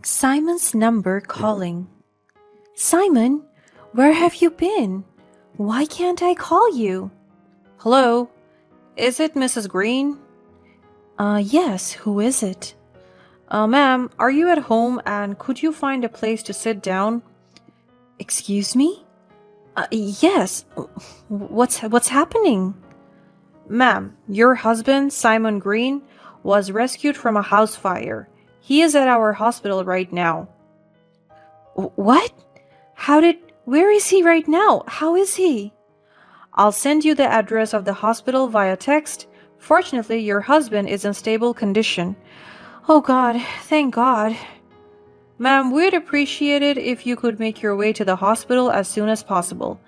Simon's number calling. Simon, where have you been? Why can't I call you? Hello, is it Mrs. Green? Yes, who is it? Ma'am, are you at home and could you find a place to sit down? Excuse me? Yes. What's happening? Ma'am, your husband, Simon Green, was rescued from a house fire. He is at our hospital right now. What? Where is he right now? How is he? I'll send you the address of the hospital via text. Fortunately, your husband is in stable condition. Oh God, thank God. Ma'am, we'd appreciate it if you could make your way to the hospital as soon as possible.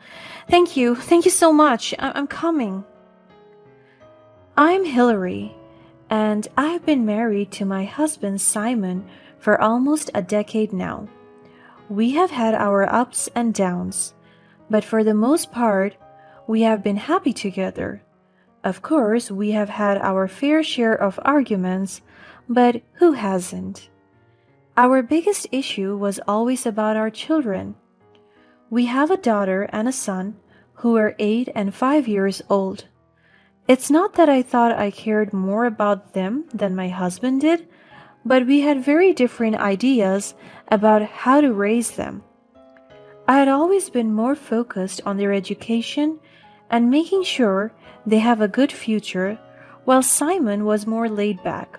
Thank you so much. I'm coming. I'm Hillary, and I've been married to my husband Simon for almost a decade now. We have had our ups and downs, but for the most part, we have been happy together. Of course, we have had our fair share of arguments, but who hasn't? Our biggest issue was always about our children. We have a daughter and a son who are 8 and 5 years old. It's not that I thought I cared more about them than my husband did, but we had very different ideas about how to raise them. I had always been more focused on their education and making sure they have a good future, while Simon was more laid back.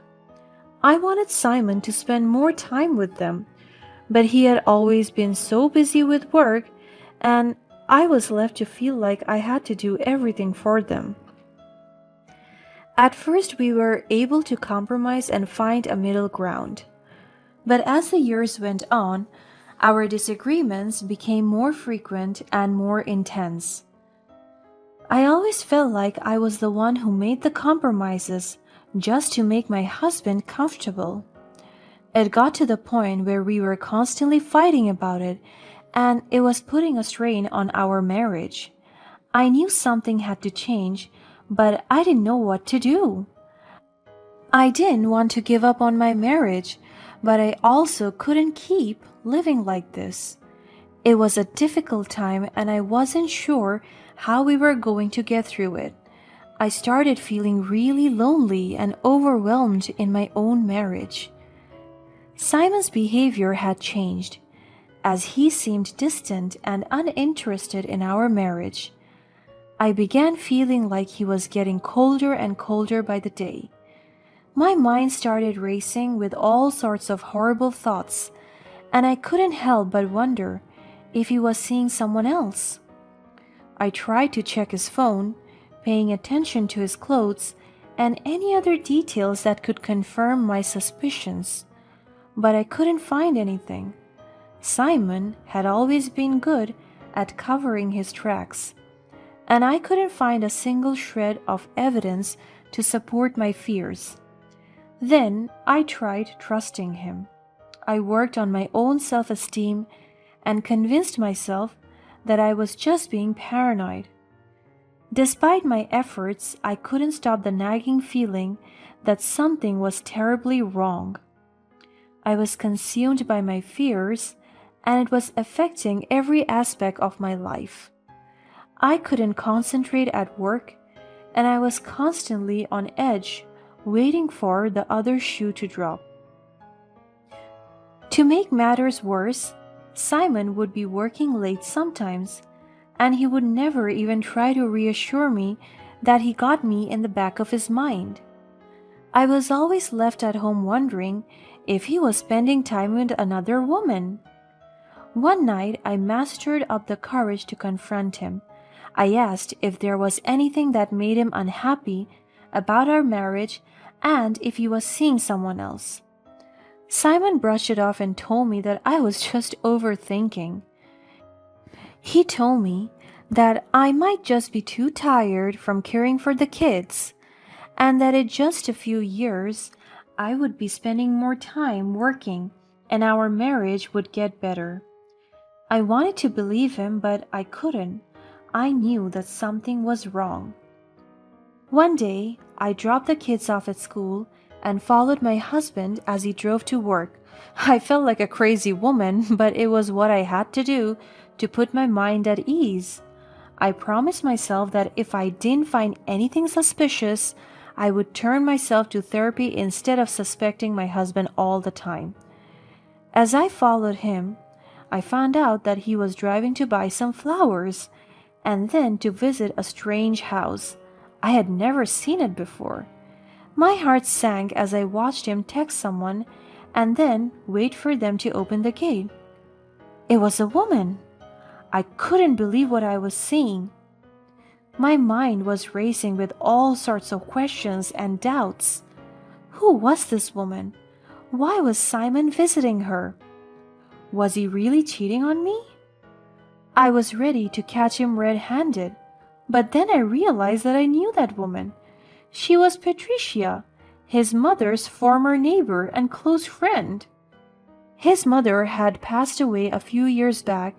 I wanted Simon to spend more time with them, but he had always been so busy with work, and I was left to feel like I had to do everything for them. At first, we were able to compromise and find a middle ground. But as the years went on, our disagreements became more frequent and more intense. I always felt like I was the one who made the compromises just to make my husband comfortable. It got to the point where we were constantly fighting about it, and it was putting a strain on our marriage. I knew something had to change, but I didn't know what to do. I didn't want to give up on my marriage, but I also couldn't keep living like this. It was a difficult time, and I wasn't sure how we were going to get through it. I started feeling really lonely and overwhelmed in my own marriage. Simon's behavior had changed, as he seemed distant and uninterested in our marriage. I began feeling like he was getting colder and colder by the day. My mind started racing with all sorts of horrible thoughts, and I couldn't help but wonder if he was seeing someone else. I tried to check his phone, paying attention to his clothes and any other details that could confirm my suspicions, but I couldn't find anything. Simon had always been good at covering his tracks, and I couldn't find a single shred of evidence to support my fears. Then I tried trusting him. I worked on my own self-esteem and convinced myself that I was just being paranoid. Despite my efforts, I couldn't stop the nagging feeling that something was terribly wrong. I was consumed by my fears, and it was affecting every aspect of my life. I couldn't concentrate at work, and I was constantly on edge, waiting for the other shoe to drop. To make matters worse, Simon would be working late sometimes, and he would never even try to reassure me that he got me in the back of his mind. I was always left at home wondering if he was spending time with another woman. One night, I mustered up the courage to confront him. I asked if there was anything that made him unhappy about our marriage and if he was seeing someone else. Simon brushed it off and told me that I was just overthinking. He told me that I might just be too tired from caring for the kids, and that in just a few years I would be spending more time working and our marriage would get better. I wanted to believe him, but I couldn't. I knew that something was wrong. One day, I dropped the kids off at school and followed my husband as he drove to work, I felt like a crazy woman, but it was what I had to do to put my mind at ease. I promised myself that if I didn't find anything suspicious, I would turn myself to therapy instead of suspecting my husband all the time. As I followed him, I found out that he was driving to buy some flowers and then to visit a strange house. I had never seen it before. My heart sank as I watched him text someone and then wait for them to open the gate. It was a woman. I couldn't believe what I was seeing. My mind was racing with all sorts of questions and doubts. Who was this woman? Why was Simon visiting her? Was he really cheating on me? I was ready to catch him red-handed, but then I realized that I knew that woman. She was Patricia, his mother's former neighbor and close friend. His mother had passed away a few years back,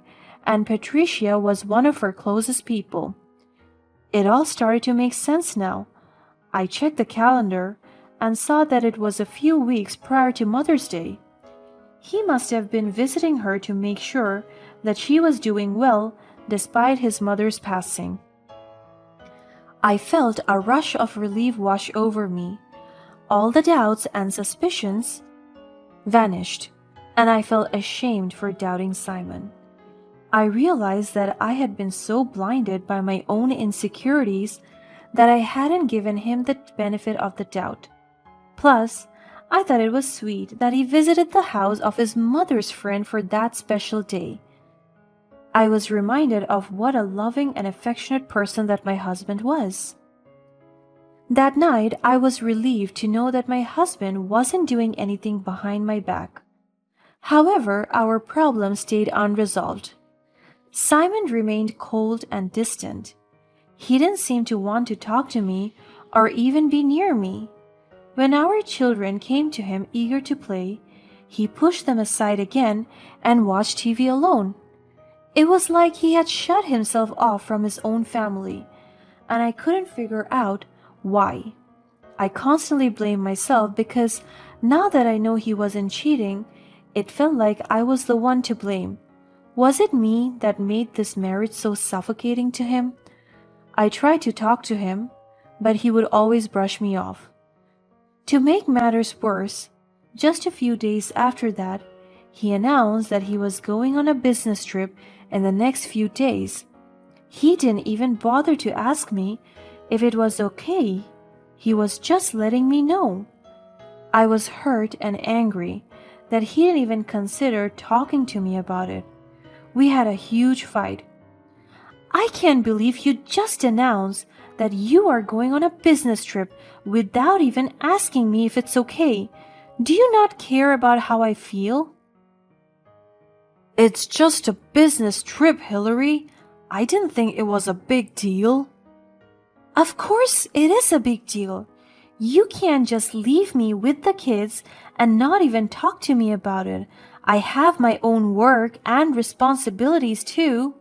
and Patricia was one of her closest people. It all started to make sense now. I checked the calendar and saw that it was a few weeks prior to Mother's Day. He must have been visiting her to make sure that she was doing well despite his mother's passing. I felt a rush of relief wash over me. All the doubts and suspicions vanished, and I felt ashamed for doubting Simon. I realized that I had been so blinded by my own insecurities that I hadn't given him the benefit of the doubt. Plus, I thought it was sweet that he visited the house of his mother's friend for that special day. I was reminded of what a loving and affectionate person that my husband was. That night, I was relieved to know that my husband wasn't doing anything behind my back. However, our problem stayed unresolved. Simon remained cold and distant. He didn't seem to want to talk to me or even be near me. When our children came to him eager to play, he pushed them aside again and watched TV alone. It was like he had shut himself off from his own family, and I couldn't figure out why. I constantly blamed myself because now that I know he wasn't cheating, it felt like I was the one to blame. Was it me that made this marriage so suffocating to him? I tried to talk to him, but he would always brush me off. To make matters worse, just a few days after that, he announced that he was going on a business trip in the next few days. He didn't even bother to ask me if it was okay. He was just letting me know. I was hurt and angry that he didn't even consider talking to me about it. We had a huge fight. I can't believe you just announced that you are going on a business trip without even asking me if it's okay. Do you not care about how I feel? It's just a business trip, Hillary. I didn't think it was a big deal. Of course it is a big deal. You can't just leave me with the kids and not even talk to me about it. I have my own work and responsibilities too.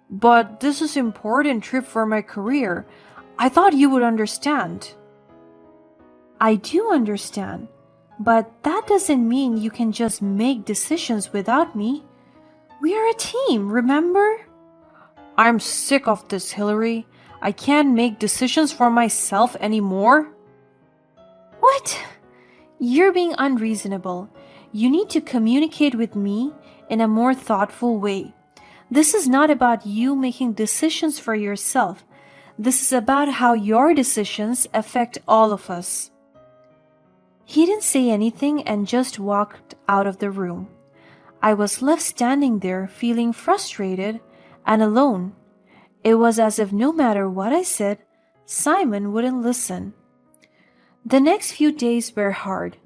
But this is an important trip for my career. I thought you would understand. I do understand, but that doesn't mean you can just make decisions without me. We are a team, remember? I'm sick of this, Hillary. I can't make decisions for myself anymore. What? You're being unreasonable. You need to communicate with me in a more thoughtful way. This is not about you making decisions for yourself. This is about how your decisions affect all of us. He didn't say anything and just walked out of the room. I was left standing there feeling frustrated and alone. It was as if no matter what I said, Simon wouldn't listen. The next few days were hard.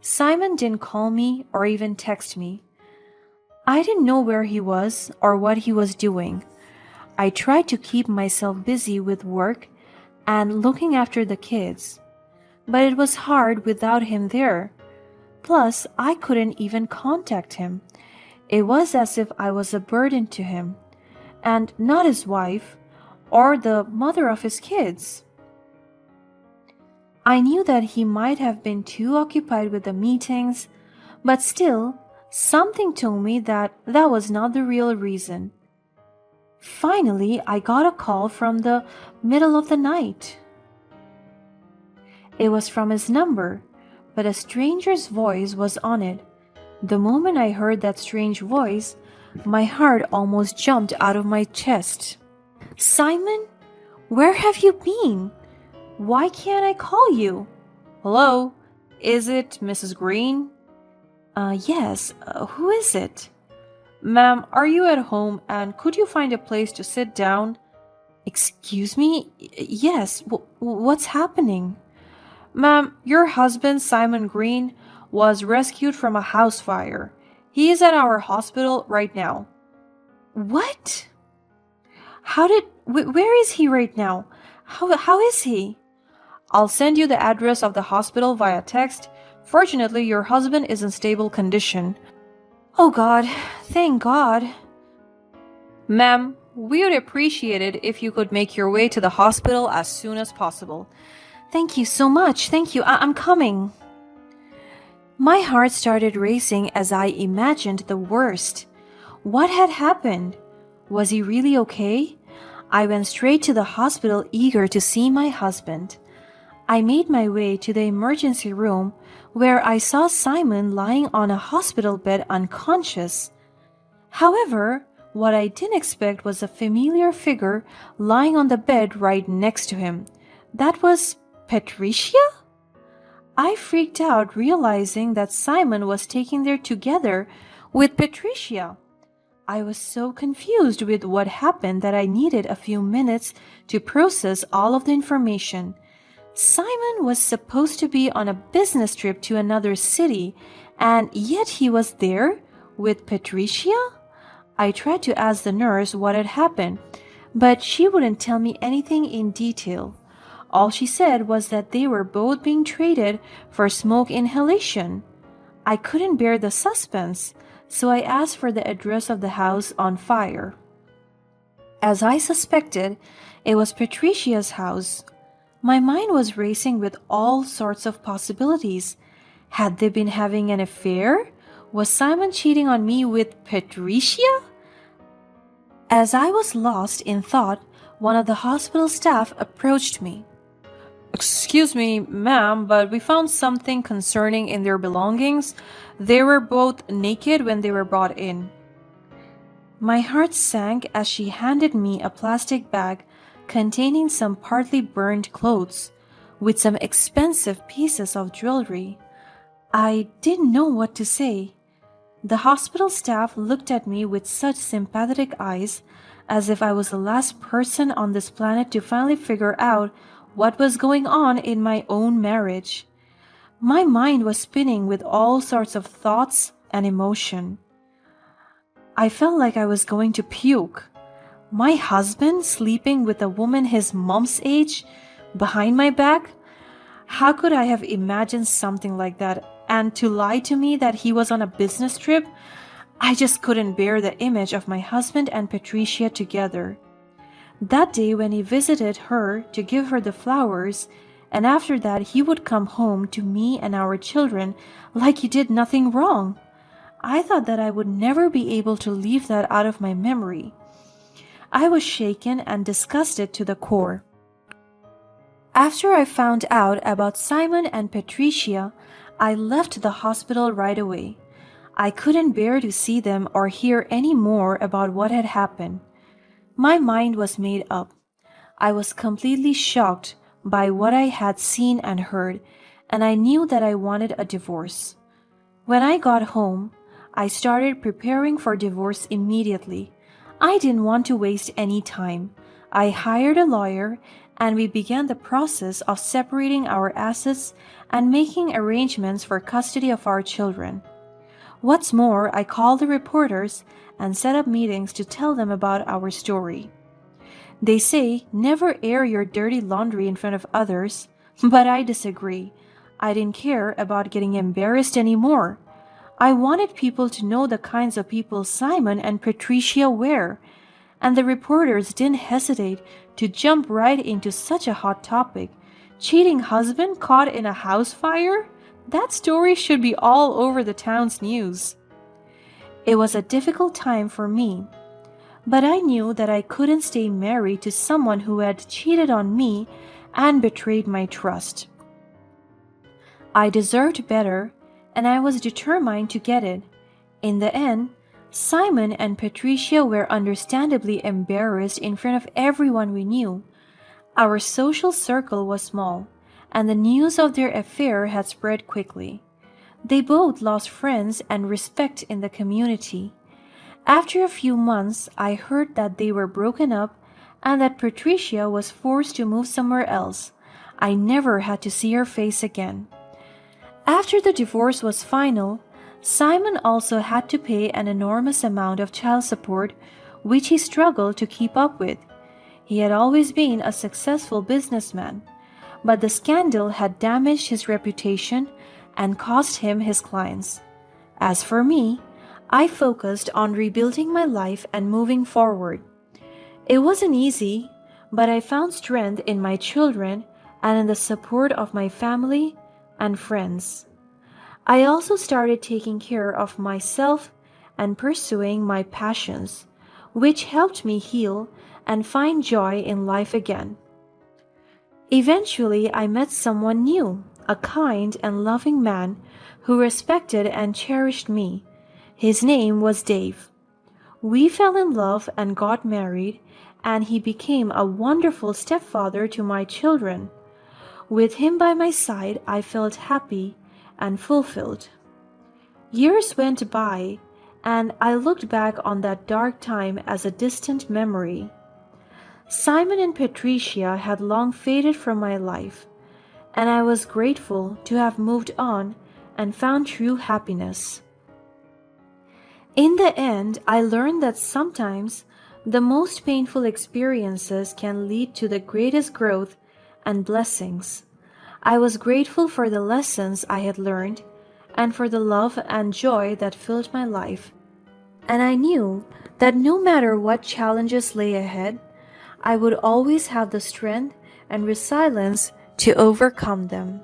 Simon didn't call me or even text me. I didn't know where he was or what he was doing. I tried to keep myself busy with work and looking after the kids, but it was hard without him there. Plus, I couldn't even contact him. It was as if I was a burden to him, and not his wife or the mother of his kids. I knew that he might have been too occupied with the meetings, But still, something told me that that was not the real reason. Finally, I got a call from the middle of the night. It was from his number, but a stranger's voice was on it. The moment I heard that strange voice, my heart almost jumped out of my chest. Simon, where have you been? Why can't I call you? Hello? Is it Mrs. Green? Yes, who is it? Ma'am, are you at home and could you find a place to sit down? Excuse me? Yes, what's happening? Ma'am, your husband, Simon Green, was rescued from a house fire. He is at our hospital right now. What? Where is he right now? How is he? I'll send you the address of the hospital via text. Fortunately, your husband is in stable condition. Oh God, thank God. Ma'am, we would appreciate it if you could make your way to the hospital as soon as possible. Thank you so much. Thank you. I'm coming. My heart started racing as I imagined the worst. What had happened? Was he really okay? I went straight to the hospital, eager to see my husband. I made my way to the emergency room, where I saw Simon lying on a hospital bed unconscious. However, what I didn't expect was a familiar figure lying on the bed right next to him. That was Patricia? I freaked out, realizing that Simon was taken there together with Patricia. I was so confused with what happened that I needed a few minutes to process all of the information. Simon was supposed to be on a business trip to another city, and yet he was there with Patricia? I tried to ask the nurse what had happened, but she wouldn't tell me anything in detail. All she said was that they were both being treated for smoke inhalation. I couldn't bear the suspense, so I asked for the address of the house on fire. As I suspected, it was Patricia's house. My mind was racing with all sorts of possibilities. Had they been having an affair? Was Simon cheating on me with Patricia? As I was lost in thought, one of the hospital staff approached me. Excuse me, ma'am, but we found something concerning in their belongings. They were both naked when they were brought in. My heart sank as she handed me a plastic bag containing some partly burned clothes with some expensive pieces of jewelry. I didn't know what to say. The hospital staff looked at me with such sympathetic eyes, as if I was the last person on this planet to finally figure out what was going on in my own marriage. My mind was spinning with all sorts of thoughts and emotion. I felt like I was going to puke. My husband sleeping with a woman his mom's age behind my back? How could I have imagined something like that? And to lie to me that he was on a business trip? I just couldn't bear the image of my husband and Patricia together. That day when he visited her to give her the flowers, and after that he would come home to me and our children like he did nothing wrong. I thought that I would never be able to leave that out of my memory. I was shaken and disgusted to the core. After I found out about Simon and Patricia, I left the hospital right away. I couldn't bear to see them or hear any more about what had happened. My mind was made up. I was completely shocked by what I had seen and heard, and I knew that I wanted a divorce. When I got home, I started preparing for divorce immediately. I didn't want to waste any time. I hired a lawyer, and we began the process of separating our assets and making arrangements for custody of our children. What's more, I called the reporters and set up meetings to tell them about our story. They say never air your dirty laundry in front of others, but I disagree. I didn't care about getting embarrassed anymore. I wanted people to know the kinds of people Simon and Patricia were, and the reporters didn't hesitate to jump right into such a hot topic. Cheating husband caught in a house fire? That story should be all over the town's news. It was a difficult time for me, but I knew that I couldn't stay married to someone who had cheated on me and betrayed my trust. I deserved better, and I was determined to get it. In the end, Simon and Patricia were understandably embarrassed in front of everyone we knew. Our social circle was small, and the news of their affair had spread quickly. They both lost friends and respect in the community. After a few months, I heard that they were broken up and that Patricia was forced to move somewhere else. I never had to see her face again. After the divorce was final, Simon also had to pay an enormous amount of child support, which he struggled to keep up with. He had always been a successful businessman, but the scandal had damaged his reputation and cost him his clients. As for me, I focused on rebuilding my life and moving forward. It wasn't easy, but I found strength in my children and in the support of my family and friends. I also started taking care of myself and pursuing my passions, which helped me heal and find joy in life again. Eventually, I met someone new, a kind and loving man who respected and cherished me. His name was Dave. We fell in love and got married, and he became a wonderful stepfather to my children. With him by my side, I felt happy and fulfilled. Years went by, and I looked back on that dark time as a distant memory. Simon and Patricia had long faded from my life, and I was grateful to have moved on and found true happiness. In the end, I learned that sometimes the most painful experiences can lead to the greatest growth and blessings. I was grateful for the lessons I had learned and for the love and joy that filled my life. And I knew that no matter what challenges lay ahead, I would always have the strength and resilience to overcome them.